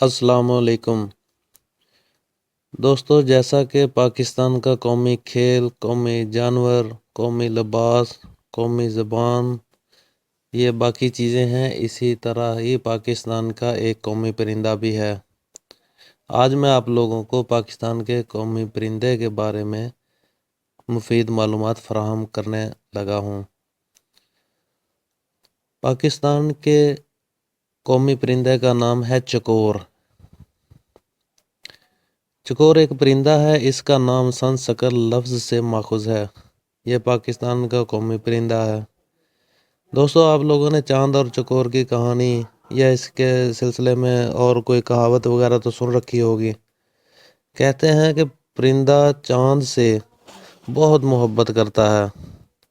السلام علیکم دوستو، جیسا کہ پاکستان کا قومی کھیل، قومی جانور، قومی لباس، قومی زبان یہ باقی چیزیں ہیں، اسی طرح ہی پاکستان کا ایک قومی پرندہ بھی ہے۔ آج میں آپ لوگوں کو پاکستان کے قومی پرندے کے بارے میں مفید معلومات فراہم کرنے لگا ہوں۔ پاکستان کے قومی پرندے کا نام ہے چکور۔ چکور ایک پرندہ ہے، اس کا نام سنسکرت لفظ سے ماخوذ ہے۔ یہ پاکستان کا قومی پرندہ ہے۔ دوستو، آپ لوگوں نے چاند اور چکور کی کہانی یا اس کے سلسلے میں اور کوئی کہاوت وغیرہ تو سن رکھی ہوگی۔ کہتے ہیں کہ پرندہ چاند سے بہت محبت کرتا ہے،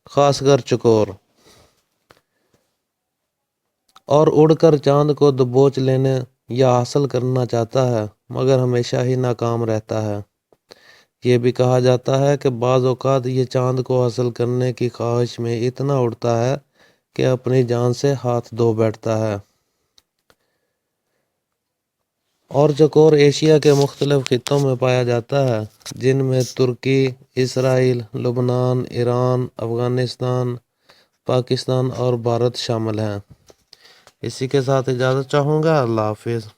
خاص کر چکور، اور اڑ کر چاند کو دبوچ لینے یا حاصل کرنا چاہتا ہے، مگر ہمیشہ ہی ناکام رہتا ہے۔ یہ بھی کہا جاتا ہے کہ بعض اوقات یہ چاند کو حاصل کرنے کی خواہش میں اتنا اڑتا ہے کہ اپنی جان سے ہاتھ دھو بیٹھتا ہے۔ اور چکور ایشیا کے مختلف خطوں میں پایا جاتا ہے، جن میں ترکی، اسرائیل، لبنان، ایران، افغانستان، پاکستان اور بھارت شامل ہیں۔ اسی کے ساتھ اجازت چاہوں گا۔ اللہ حافظ۔